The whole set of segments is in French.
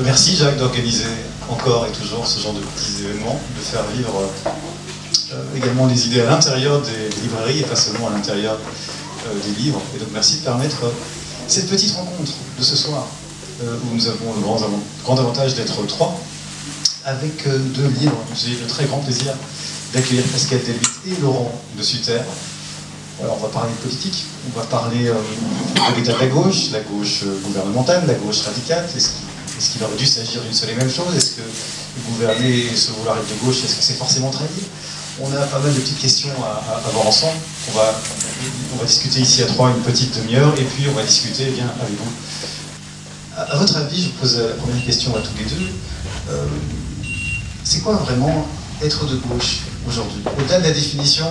Merci Jacques d'organiser encore et toujours ce genre de petits événements, de faire vivre également les idées à l'intérieur des librairies et pas seulement à l'intérieur des livres. Et donc merci de permettre cette petite rencontre de ce soir, où nous avons le grand avantage d'être trois, avec deux livres. J'ai le très grand plaisir d'accueillir Pascal Delvit et Laurent de Sutter. Alors, on va parler de politique, on va parler de l'état de la gauche gouvernementale, la gauche radicale. Est-ce qu'il aurait dû s'agir d'une seule et même chose? Est-ce que gouverner et se vouloir être de gauche, est-ce que c'est forcément trahir? On a pas mal de petites questions à voir ensemble. On va discuter ici à trois une petite demi-heure, et puis on va discuter bien avec vous. À votre avis, je vous pose la première question à tous les deux. C'est quoi vraiment être de gauche aujourd'hui? Au-delà de la définition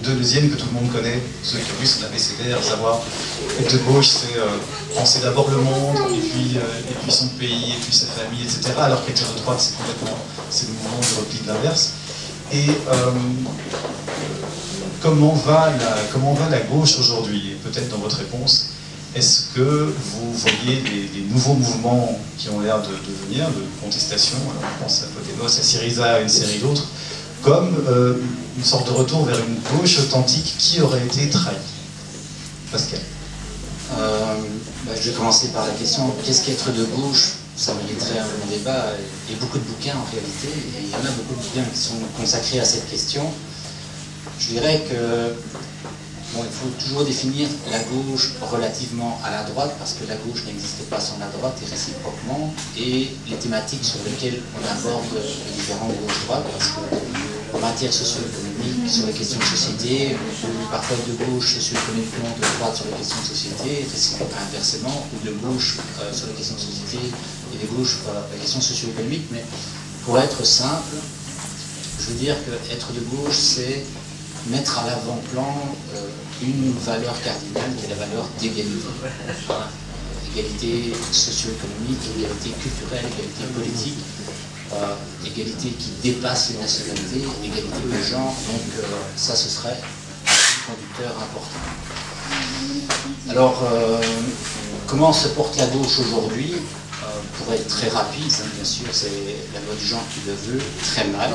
de deuxième que tout le monde connaît, ceux qui ont vu son abécédaire, savoir être de gauche, c'est penser d'abord le monde, et puis son pays, et puis sa famille, etc. Alors qu'être de droite, c'est le mouvement du repli de l'inverse. Et comment va la gauche aujourd'hui? Et peut-être dans votre réponse, est-ce que vous voyez des nouveaux mouvements qui ont l'air de venir, de contestation? Alors on pense à Podemos, à Syriza, à une série d'autres, comme une sorte de retour vers une gauche authentique qui aurait été trahie. Pascal. Je vais commencer par la question, qu'est-ce qu'être de gauche? Ça mériterait un long débat, et beaucoup de bouquins en réalité, et il y en a beaucoup de bouquins qui sont consacrés à cette question. Je dirais que il faut toujours définir la gauche relativement à la droite, parce que la gauche n'existe pas sans la droite, et réciproquement, et les thématiques sur lesquelles on aborde les différents gauche-droite, parce qu'en matière socio-économique, sur les questions de société, parfois de gauche socio-économiquement, de droite sur les questions de société, inversement, ou de gauche sur les questions de société, et de gauche sur les questions socio-économiques. Mais pour être simple, je veux dire qu'être de gauche, c'est mettre à l'avant-plan une valeur cardinale qui est la valeur d'égalité. Égalité socio-économique, égalité culturelle, égalité politique, égalité qui dépasse les nationalités, égalité de genre. Donc ça, ce serait un conducteur important. Alors, comment se porte la gauche aujourd'hui? Pour être très rapide, bien sûr, c'est la loi du genre qui le veut, très mal.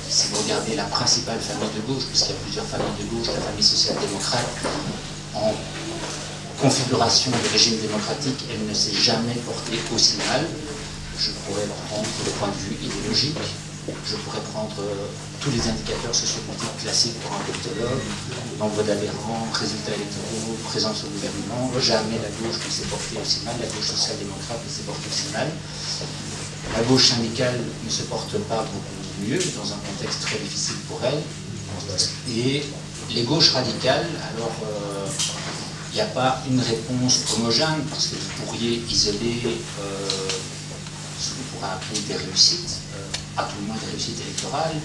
Si vous regardez la principale famille de gauche, puisqu'il y a plusieurs familles de gauche, la famille social-démocrate, en configuration de régime démocratique, elle ne s'est jamais portée aussi mal. Je pourrais prendre le point de vue idéologique, je pourrais prendre tous les indicateurs sociopolitiques classiques pour un politologue, nombre d'adhérents, résultats électoraux, présence au gouvernement. Jamais la gauche ne s'est portée aussi mal, la gauche social-démocrate ne s'est portée aussi mal. La gauche syndicale ne se porte pas beaucoup mieux, dans un contexte très difficile pour elle. Et les gauches radicales, alors il n'y a pas une réponse homogène, parce que vous pourriez isoler ce qu'on pourrait appeler des réussites, à tout le moins des réussites électorales.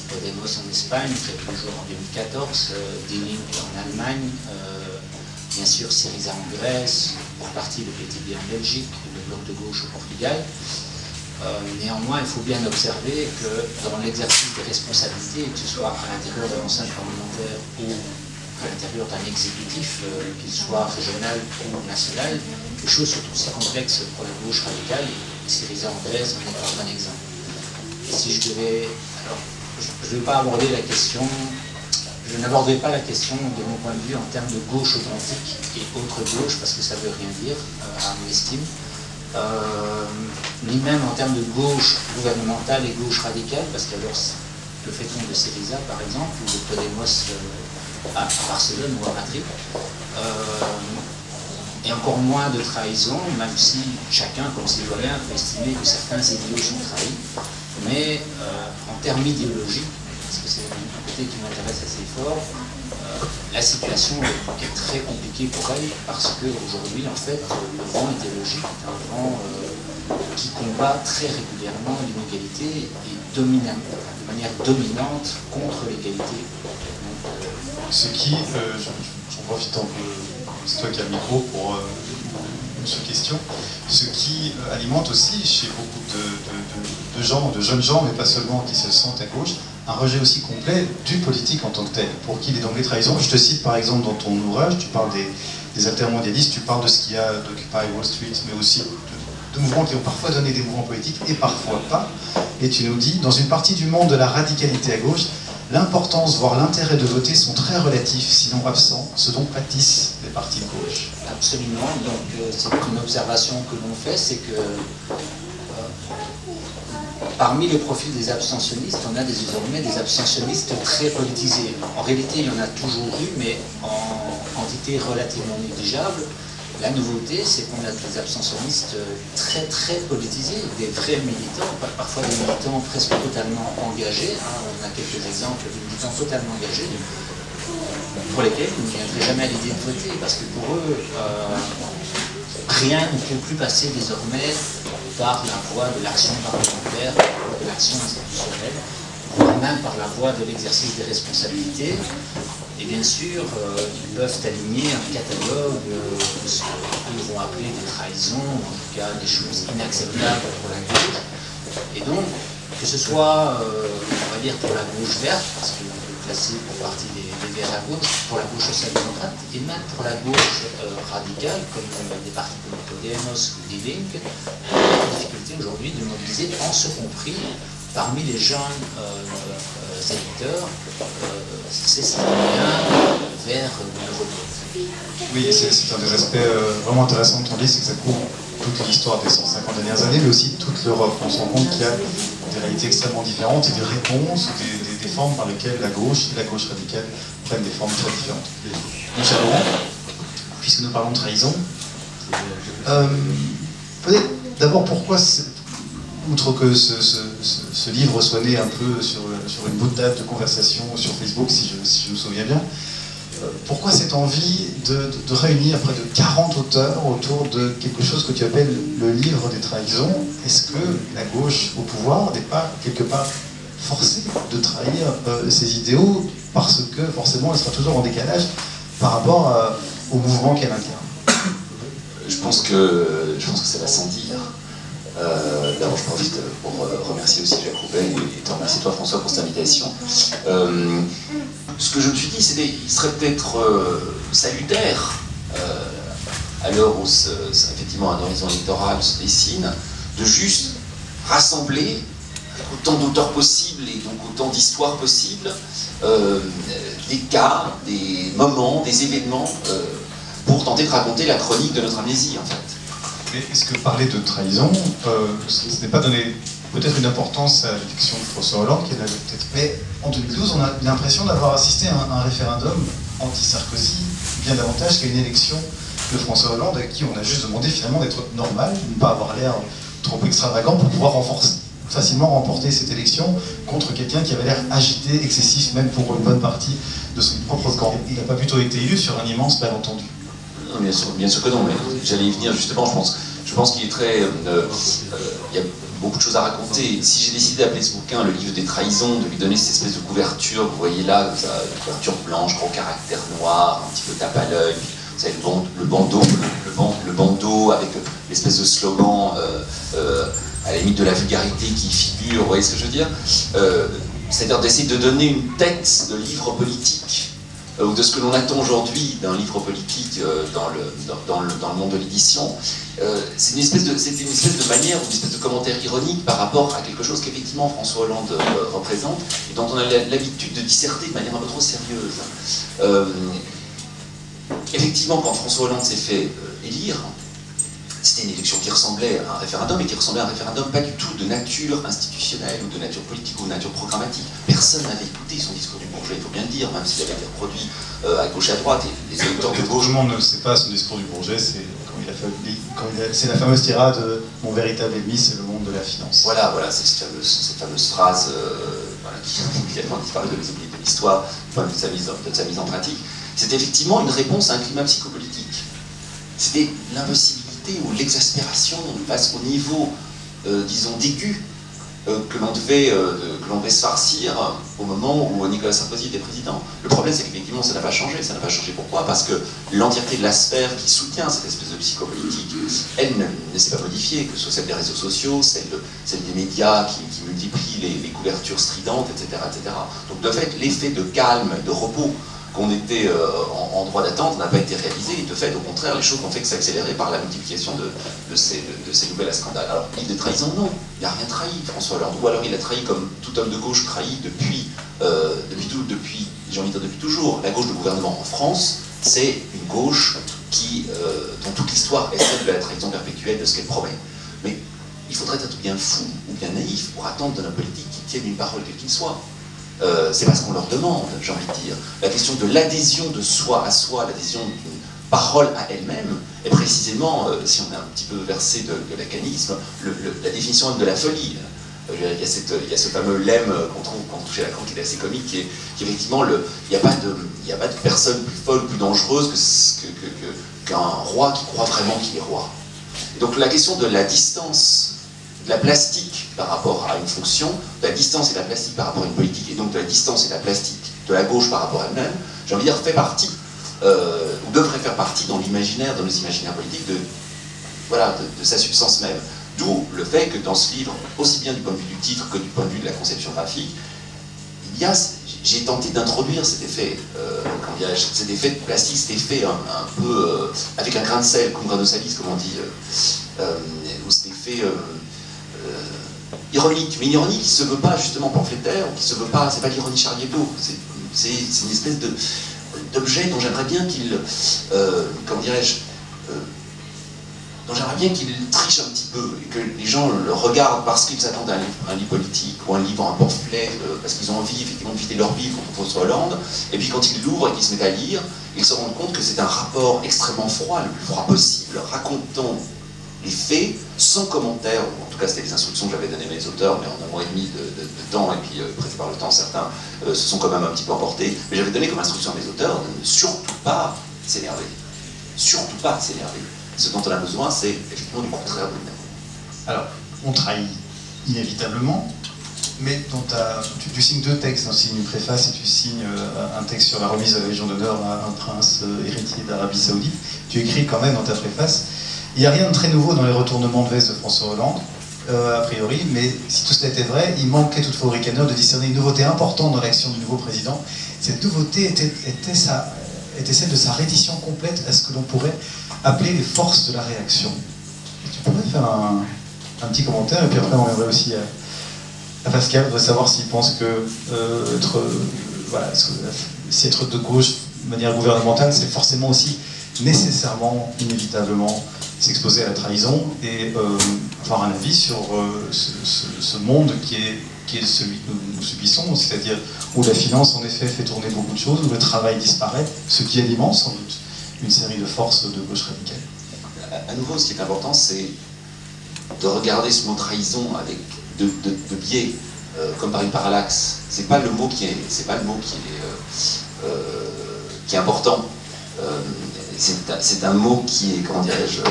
Podemos en Espagne, très toujours en 2014, Die Linke en Allemagne, bien sûr Syriza en Grèce, pour partie le PTB en Belgique, le bloc de gauche au Portugal. Néanmoins, il faut bien observer que dans l'exercice des responsabilités, que ce soit à l'intérieur d'un enceinte parlementaire ou à l'intérieur d'un exécutif, qu'il soit régional ou national, les choses sont aussi complexes pour la gauche radicale, et Syriza en Grèce en est un exemple. Et si je devais... Alors, je ne vais pas aborder la question, je n'aborderai pas la question de mon point de vue en termes de gauche authentique et autre gauche, parce que ça ne veut rien dire, à mon estime. Ni même en termes de gauche gouvernementale et gauche radicale, parce qu'alors le fait-on de Syriza par exemple, ou de Podemos à Barcelone ou à Madrid, et encore moins de trahison, même si chacun, comme citoyen, peut estimer que certains idéaux sont trahis, mais en termes idéologiques, parce que c'est un côté qui m'intéresse assez fort, la situation est très compliquée pour elle, parce qu'aujourd'hui, en fait, le vent idéologique est un vent qui combat très régulièrement l'inégalité et de manière dominante contre l'égalité. Ce qui, j'en profite un peu, c'est toi qui as le micro pour une question, ce qui alimente aussi chez beaucoup de gens, de jeunes gens, mais pas seulement, qui se sentent à gauche, un rejet aussi complet du politique en tant que tel, pour qui il est d'emblée trahison. Je te cite par exemple dans ton ouvrage, tu parles des altermondialistes, tu parles de ce qu'il y a d'Occupy Wall Street, mais aussi de de mouvements qui ont parfois donné des mouvements politiques et parfois pas. Et tu nous dis, dans une partie du monde de la radicalité à gauche, l'importance, voire l'intérêt de voter sont très relatifs, sinon absents, ce dont pâtissent les partis de gauche. Absolument. Donc c'est une observation que l'on fait, c'est que parmi le profil des abstentionnistes, on a désormais des abstentionnistes très politisés. En réalité, il y en a toujours eu, mais en quantité relativement négligeable. La nouveauté, c'est qu'on a des abstentionnistes très très politisés, des vrais militants, parfois des militants presque totalement engagés. On a quelques exemples de militants totalement engagés, pour lesquels ils ne viendraient jamais à l'idée de voter, parce que pour eux, rien ne peut plus passer désormais par la voie de l'action parlementaire, de l'action institutionnelle, voire même par la voie de l'exercice des responsabilités. Et bien sûr, ils peuvent aligner un catalogue de ce qu'ils vont appeler des trahisons, en tout cas des choses inacceptables pour la gauche. Et donc, que ce soit, on va dire, pour la gauche verte, parce que on peut classer pour partie des Verts à gauche, pour la gauche social-démocrate, et même pour la gauche radicale, comme des partis comme Podemos ou Die Linke, on a la difficulté aujourd'hui de mobiliser, en ce compris, parmi les jeunes électeurs, c'est citoyens vers le vote. Oui, c'est un des aspects vraiment intéressants de ton livre, c'est que ça couvre toute l'histoire des 150 dernières années, mais aussi toute l'Europe. On se rend compte qu'il y a des réalités extrêmement différentes et des réponses, des formes par lesquelles la gauche et la gauche radicale prennent des formes très différentes. Mon cher Laurent, puisque nous parlons de trahison, peut-être d'abord pourquoi, outre que ce livre soit né un peu sur une bout de date de conversation sur Facebook, si je me souviens bien, pourquoi cette envie de réunir près de 40 auteurs autour de quelque chose que tu appelles le livre des trahisons? Est-ce que la gauche au pouvoir n'est pas quelque part forcée de trahir ses idéaux parce que forcément elle sera toujours en décalage par rapport au mouvement qu'elle incarne? Je pense que ça va sans dire. D'abord, je profite pour remercier aussi Jacques Roubaix et te remercier toi François pour cette invitation. Ce que je me suis dit, c'était qu'il serait peut-être salutaire, à l'heure où effectivement un horizon électoral se dessine, de juste rassembler autant d'auteurs possibles et donc autant d'histoires possibles, des cas, des moments, des événements, pour tenter de raconter la chronique de notre amnésie en fait. Mais est-ce que parler de trahison, ce n'est pas donner peut-être une importance à l'élection de François Hollande, qui avait peut-être. Mais en 2012, on a l'impression d'avoir assisté à un référendum anti-Sarkozy, bien davantage qu'à une élection de François Hollande, à qui on a juste demandé finalement d'être normal, de ne pas avoir l'air trop extravagant pour pouvoir facilement remporter cette élection contre quelqu'un qui avait l'air agité, excessif, même pour une bonne partie de son propre camp. Il n'a pas plutôt été élu sur un immense malentendu. Non, bien sûr que non, mais j'allais y venir justement, je pense qu'il est très... il y a beaucoup de choses à raconter. Si j'ai décidé d'appeler ce bouquin le livre des trahisons, de lui donner cette espèce de couverture, vous voyez là, une couverture blanche, gros caractère noir, un petit peu tape à l'œil, vous savez, le bandeau avec l'espèce de slogan à la limite de la vulgarité qui figure, vous voyez ce que je veux dire, c'est-à-dire d'essayer de donner une tête de livre politique, ou de ce que l'on attend aujourd'hui d'un livre politique dans le monde de l'édition. C'est une espèce de manière, une espèce de commentaire ironique par rapport à quelque chose qu'effectivement François Hollande représente, et dont on a l'habitude de disserter de manière un peu trop sérieuse. Effectivement, quand François Hollande s'est fait élire, c'était une élection qui ressemblait à un référendum, et qui ressemblait à un référendum pas du tout de nature institutionnelle, ou de nature politique, ou de nature programmatique. Personne n'avait écouté son discours du Bourget, il faut bien le dire, même s'il avait été reproduit à gauche et à droite. Et les électeurs de gauche... Tout le monde ne sait pas son discours du Bourget, c'est c'est la fameuse tirade « Mon véritable ennemi, c'est le monde de la finance ». Voilà, c'est cette fameuse phrase qui a immédiatement disparu de l'histoire, de sa mise en pratique. C'était effectivement une réponse à un climat psychopolitique. C'était l'impossibilité ou l'exaspération face au niveau, disons, d'aigu que l'on devait se farcir au moment où Nicolas Sarkozy était président. Le problème, c'est qu'effectivement, ça n'a pas changé. Ça n'a pas changé pourquoi? Parce que l'entièreté de la sphère qui soutient cette espèce de psychopolitique, elle ne s'est pas modifiée, que ce soit celle des réseaux sociaux, celle des médias qui multiplient les couvertures stridentes, etc., etc. Donc, de fait, l'effet de calme, de repos qu'on était en droit d'attente n'a pas été réalisé. Et de fait, au contraire, les choses n'ont fait que s'accélérer par la multiplication de ces nouvelles scandales. Alors, livre de trahison, non, il n'a rien trahi, François Hollande. Ou alors il a trahi comme tout homme de gauche trahit depuis j'ai envie de dire depuis toujours. La gauche de gouvernement en France, c'est une gauche dont toute l'histoire est celle de la trahison perpétuelle de ce qu'elle promet. Mais il faudrait être bien fou ou bien naïf pour attendre d'un homme politique qui tienne une parole quelle qu'il soit. C'est pas ce qu'on leur demande, j'ai envie de dire. La question de l'adhésion de soi à soi, l'adhésion d'une parole à elle-même, est précisément, si on est un petit peu versé de lacanisme, la définition même de la folie. Il y a ce fameux lemme qu'on trouve chez Lacan qui est assez comique, qui est effectivement, il n'y a pas de personne plus folle, plus dangereuse qu'un roi qui croit vraiment qu'il est roi. Et donc la question de la distance, de la plastique par rapport à une fonction, de la distance et de la plastique par rapport à une politique, et donc de la distance et de la plastique de la gauche par rapport à elle-même, j'ai envie de dire, fait partie, ou devrait faire partie dans l'imaginaire, dans nos imaginaires politiques, de sa substance même. D'où le fait que dans ce livre, aussi bien du point de vue du titre que du point de vue de la conception graphique, j'ai tenté d'introduire cet effet, cet effet de plastique, cet effet un peu avec un grain de sel, cum grano salis, comme on dit, ou cet effet ironique, mais une ironie qui ne se veut pas justement pamphlétaire, ou qui se veut pas, c'est pas l'ironie Charlie Hebdo, c'est une espèce d'objet dont j'aimerais bien qu'il, comment dirais-je, dont j'aimerais bien qu'il triche un petit peu, et que les gens le regardent parce qu'ils s'attendent à un livre politique, ou un livre, un pamphlet, parce qu'ils ont envie effectivement de vider leur vie contre François Hollande, et puis quand ils l'ouvrent et qu'ils se mettent à lire, ils se rendent compte que c'est un rapport extrêmement froid, le plus froid possible, racontant les faits, sans commentaire, ou en tout cas c'était les instructions que j'avais données à mes auteurs, mais en un mois et demi de temps, et puis pressés par le temps, certains se sont quand même un petit peu emportés, mais j'avais donné comme instruction à mes auteurs de ne surtout pas s'énerver. Surtout pas s'énerver. Ce dont on a besoin, c'est effectivement du contraire de l'énergie. Alors, on trahit inévitablement, mais tu signes deux textes, tu signes une préface et tu signes un texte sur la remise de la Légion d'honneur à un prince héritier d'Arabie Saoudite. Tu écris quand même dans ta préface: il n'y a rien de très nouveau dans les retournements de veste de François Hollande, a priori, mais si tout cela était vrai, il manquait toutefois aux ricaneurs de discerner une nouveauté importante dans l'action du nouveau président. Cette nouveauté était celle de sa reddition complète à ce que l'on pourrait appeler les forces de la réaction. Et tu pourrais faire un petit commentaire, et puis après on reviendrait aussi à Pascal. On va savoir s'il pense que si être de gauche de manière gouvernementale, c'est forcément aussi nécessairement, inévitablement, s'exposer à la trahison et avoir un avis sur ce monde qui est celui que nous subissons, c'est-à-dire où la finance en effet fait tourner beaucoup de choses, où le travail disparaît, ce qui alimente sans doute une série de forces de gauche radicale. À nouveau, ce qui est important, c'est de regarder ce mot trahison avec de biais, comme par une parallaxe. C'est pas le mot qui est important. C'est un mot qui est, comment dirais-je,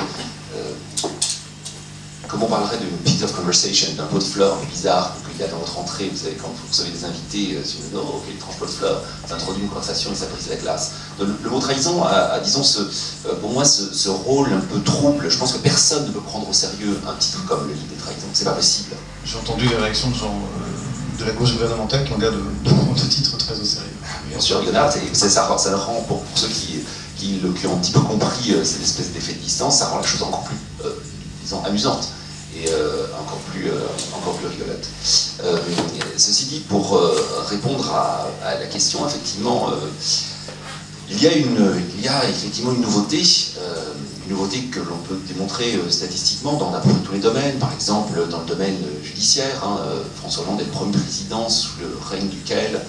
comme on parlerait d'une piece of conversation, d'un pot de fleurs bizarre qu'il y a dans votre entrée, vous savez, quand vous recevez des invités, sur une oh, ok, étrange pot de fleurs, ça introduit une conversation et ça brise la glace. Donc, le mot trahison a disons, pour moi, ce rôle un peu trouble. Je pense que personne ne peut prendre au sérieux un titre comme le livre des trahisons, c'est pas possible. J'ai entendu les réactions de gens de la gauche gouvernementale qui ont l'air de prendre ce titre très au sérieux. Bien sûr, il y en a, ça le rend, pour ceux qui ont un petit peu compris cette espèce d'effet de distance, ça rend la chose encore plus, disons, amusante et encore plus rigolote. Ceci dit, pour répondre à la question, effectivement, il y a effectivement une nouveauté que l'on peut démontrer statistiquement dans à peu près tous les domaines. Par exemple, dans le domaine judiciaire, François Hollande est le premier président sous le règne duquel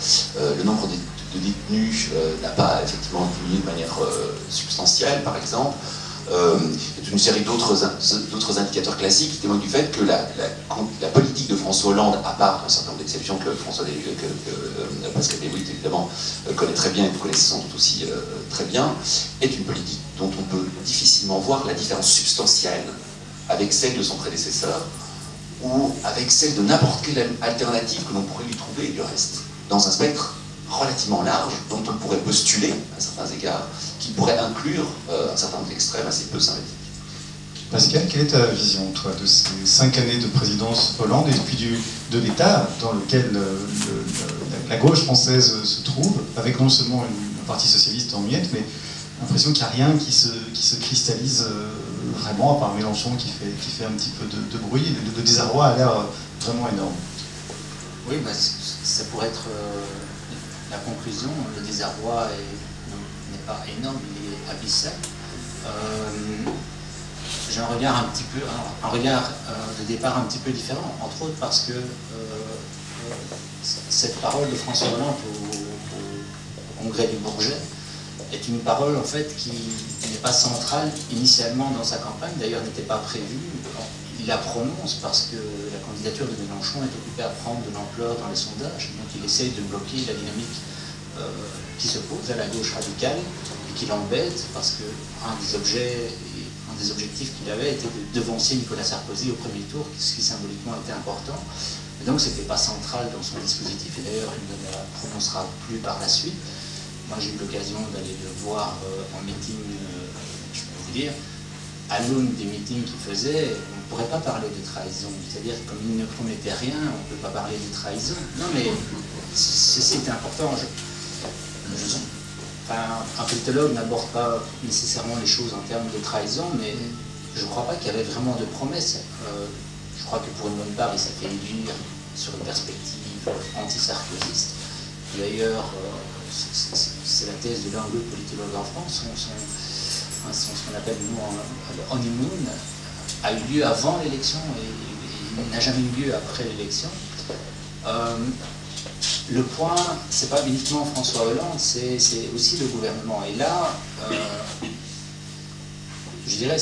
le nombre de détenus n'a pas effectivement diminué de manière substantielle, par exemple. Et une série d'autres indicateurs classiques qui témoignent du fait que la politique de François Hollande, à part un certain nombre d'exceptions que Pascal Dewitt évidemment connaît très bien et vous connaissez sans doute aussi très bien, est une politique dont on peut difficilement voir la différence substantielle avec celle de son prédécesseur ou avec celle de n'importe quelle alternative que l'on pourrait lui trouver du reste, dans un spectre relativement large, dont on pourrait postuler, à certains égards, qui pourrait inclure un certain nombre d'extrêmes assez peu sympathiques. Pascal, quelle est ta vision, toi, de ces 5 années de présidence Hollande et puis de l'état dans lequel la gauche française se trouve, avec non seulement Parti socialiste en miettes, mais l'impression qu'il n'y a rien qui se cristallise vraiment, à part Mélenchon qui fait un petit peu de bruit. Le désarroi a l'air vraiment énorme. Oui, bah, ça pourrait être la conclusion. Le désarroi n'est pas énorme, il est abyssal. J'ai un regard de départ un petit peu différent, entre autres parce que cette parole de François Hollande au congrès du Bourget est une parole en fait qui n'est pas centrale initialement dans sa campagne, d'ailleurs n'était pas prévue. Il la prononce parce que la candidature de Mélenchon est occupée à prendre de l'ampleur dans les sondages, donc il essaye de bloquer la dynamique qui se pose à la gauche radicale et qui l'embête parce que un des objectifs qu'il avait était de devancer Nicolas Sarkozy au premier tour, ce qui symboliquement était important. Et donc c'était pas central dans son dispositif, et d'ailleurs il ne la prononcera plus par la suite. Moi j'ai eu l'occasion d'aller le voir en meeting, je peux vous dire, à l'aune des meetings qu'il faisait, on ne pourrait pas parler de trahison. C'est-à-dire que comme il ne promettait rien, on ne peut pas parler de trahison. Non mais ceci est important. Un politologue n'aborde pas nécessairement les choses en termes de trahison, mais je ne crois pas qu'il y avait vraiment de promesses. Je crois que pour une bonne part, il s'est fait élire sur une perspective anti-sarkozyste. D'ailleurs, c'est la thèse de l'un ou l'autre politologue en France. Ce qu'on appelle nous le honeymoon a eu lieu avant l'élection et il n'a jamais eu lieu après l'élection. Le point, c'est pas uniquement François Hollande, c'est aussi le gouvernement. Et là, je dirais,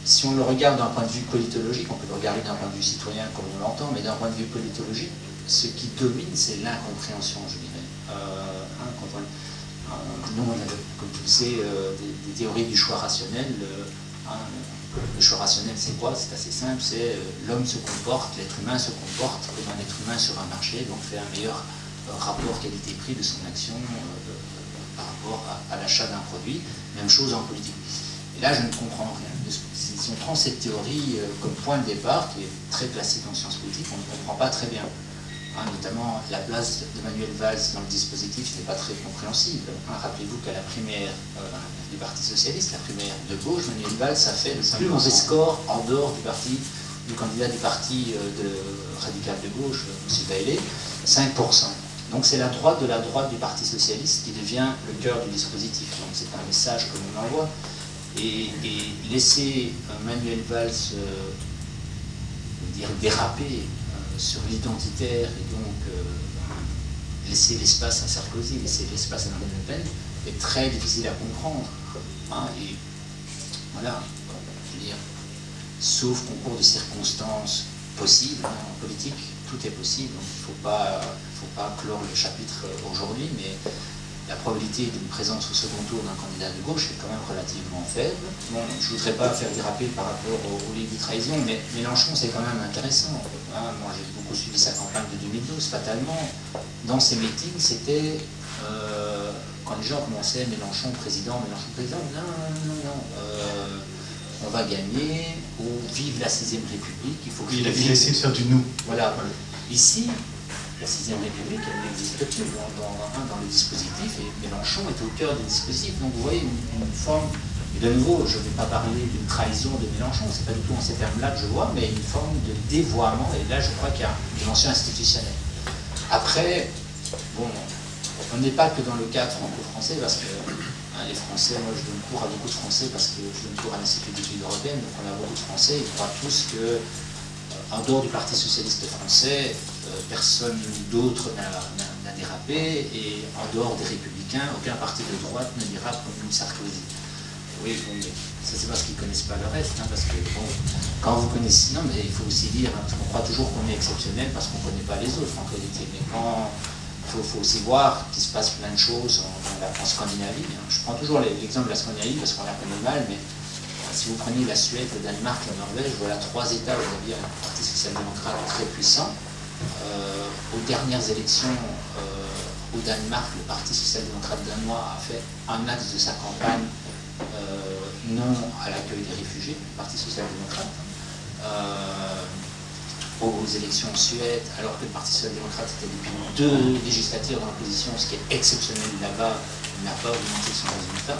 si on le regarde d'un point de vue politologique, on peut le regarder d'un point de vue citoyen comme on l'entend, mais d'un point de vue politologique, ce qui domine, c'est l'incompréhension, je dirais. Nous, on a, comme tu le sais, des théories du choix rationnel. Le choix rationnel, c'est quoi? C'est assez simple, c'est l'homme se comporte, l'être humain se comporte comme un être humain sur un marché, donc fait un meilleur rapport qualité-prix de son action par rapport à l'achat d'un produit. Même chose en politique. Et là, je ne comprends rien. Si on prend cette théorie comme point de départ, qui est très classique en sciences politiques, on ne comprend pas très bien. Notamment la place de Manuel Valls dans le dispositif n'est pas très compréhensible. Rappelez-vous qu'à la primaire du Parti Socialiste, la primaire de gauche, Manuel Valls a fait le plus mauvais score en dehors du candidat du Parti radical de gauche, M. Bailey, 5%. Donc c'est la droite de la droite du Parti Socialiste qui devient le cœur du dispositif. Donc c'est un message que l'on envoie. Et laisser Manuel Valls déraper sur l'identitaire et donc laisser l'espace à Sarkozy, laisser l'espace à Marine Le Pen est très difficile à comprendre. Et voilà, je veux dire, sauf concours de circonstances possibles, en politique, tout est possible, donc il ne faut pas clore le chapitre aujourd'hui, mais la probabilité d'une présence au second tour d'un candidat de gauche est quand même relativement faible. Bon, je ne voudrais pas faire déraper par rapport au livre de trahison, mais Mélenchon, c'est quand même intéressant. Moi, j'ai beaucoup suivi sa campagne de 2012, fatalement. Dans ses meetings, c'était quand les gens commençaient Mélenchon président, non, on va gagner, ou vive la 6ème République, il faut que... Il a essayé de faire du nous. Voilà. Ici, la 6ème République, elle n'existe plus dans le dispositif, et Mélenchon est au cœur du dispositif. Donc vous voyez une forme, et de nouveau, je ne vais pas parler d'une trahison de Mélenchon, c'est pas du tout en ces termes-là que je vois, mais une forme de dévoiement, et là je crois qu'il y a une dimension institutionnelle. Après, bon, on n'est pas que dans le cadre franco-français, parce que les Français, moi je donne cours à beaucoup de Français, parce que je donne cours à l'Institut d'études européennes, donc on a beaucoup de Français, ils croient tous que en dehors du Parti Socialiste français, personne d'autre n'a dérapé, et en dehors des Républicains, aucun parti de droite ne dérape comme Sarkozy. Oui, bon, mais ça c'est parce qu'ils ne connaissent pas le reste, parce que bon, quand vous connaissez, non mais il faut aussi dire, parce qu'on croit toujours qu'on est exceptionnel parce qu'on ne connaît pas les autres en réalité, mais quand il faut aussi voir qu'il se passe plein de choses en Scandinavie. Je prends toujours l'exemple de la Scandinavie parce qu'on la connaît mal, mais si vous prenez la Suède, le Danemark, la Norvège, voilà 3 États où il y avait un parti social-démocrate très puissant. Aux dernières élections au Danemark, le Parti social-démocrate danois a fait un axe de sa campagne non à l'accueil des réfugiés, le Parti social-démocrate. Aux élections en Suède, alors que le Parti social-démocrate était depuis 2 législatures dans l'opposition, ce qui est exceptionnel là-bas, il n'a pas augmenté son résultat.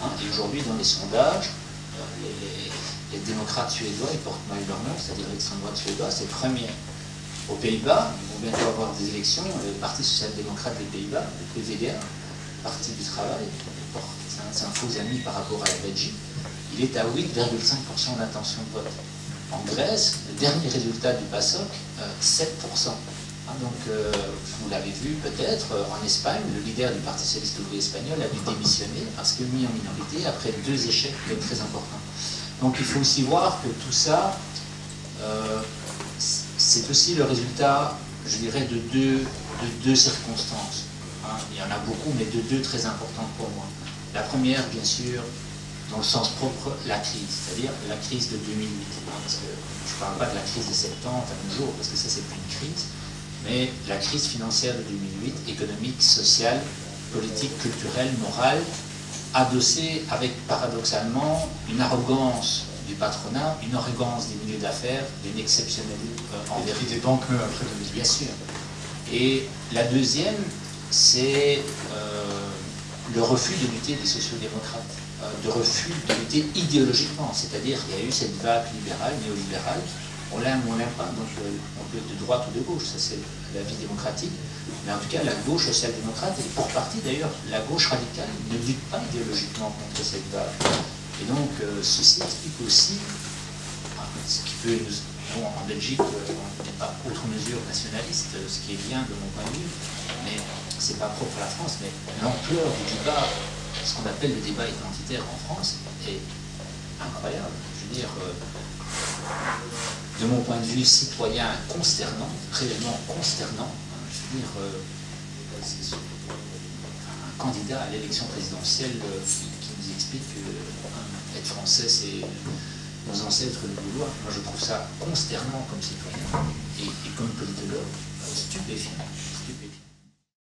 Hein, et aujourd'hui, dans les sondages, les démocrates suédois, ils portent mal leur nom, c'est-à-dire l'extrême droite suédoise, c'est premier. Aux Pays-Bas, ils vont bientôt avoir des élections, le Parti social-démocrate des Pays-Bas, le PVDA, Parti du travail, c'est un faux ami par rapport à la Belgique, il est à 8,5% d'intention de vote. En Grèce, le dernier résultat du PASOK, 7%. Hein, donc, vous l'avez vu peut-être, en Espagne, le leader du Parti socialiste ouvrier espagnol a dû démissionner parce que mis en minorité après 2 échecs très importants. Donc il faut aussi voir que tout ça, c'est aussi le résultat, je dirais, de deux circonstances. Hein. Il y en a beaucoup, mais de 2 très importantes pour moi. La première, bien sûr, dans le sens propre, la crise, c'est-à-dire la crise de 2008. Hein, parce que je ne parle pas de la crise de 70 à nos jours, parce que ça, c'est plus une crise, mais la crise financière de 2008, économique, sociale, politique, culturelle, morale, adossée avec, paradoxalement, une arrogance du patronat, une arrogance des milieux d'affaires, d'une exceptionnalité envers des banques même après 2008. Bien sûr. Et la deuxième, c'est le refus de lutter des sociodémocrates, de refus de lutter idéologiquement, c'est-à-dire qu'il y a eu cette vague libérale, néolibérale, on l'aime ou on l'aime pas, donc on peut être de droite ou de gauche, ça c'est la vie démocratique, mais en tout cas la gauche social-démocrate, et pour partie d'ailleurs la gauche radicale, ne lutte pas idéologiquement contre cette vague. Et donc ceci explique aussi ce qui peut nous... Bon, en Belgique, on n'est pas outre mesure nationaliste, ce qui est bien de mon point de vue, mais c'est pas propre à la France, mais l'ampleur du débat, ce qu'on appelle le débat identitaire en France, est incroyable. Je veux dire, de mon point de vue citoyen, consternant, réellement consternant. Je veux dire, un candidat à l'élection présidentielle qui nous explique que être français, c'est nos ancêtres le vouloir. Moi, je trouve ça consternant comme citoyen et comme politologue, stupéfiant.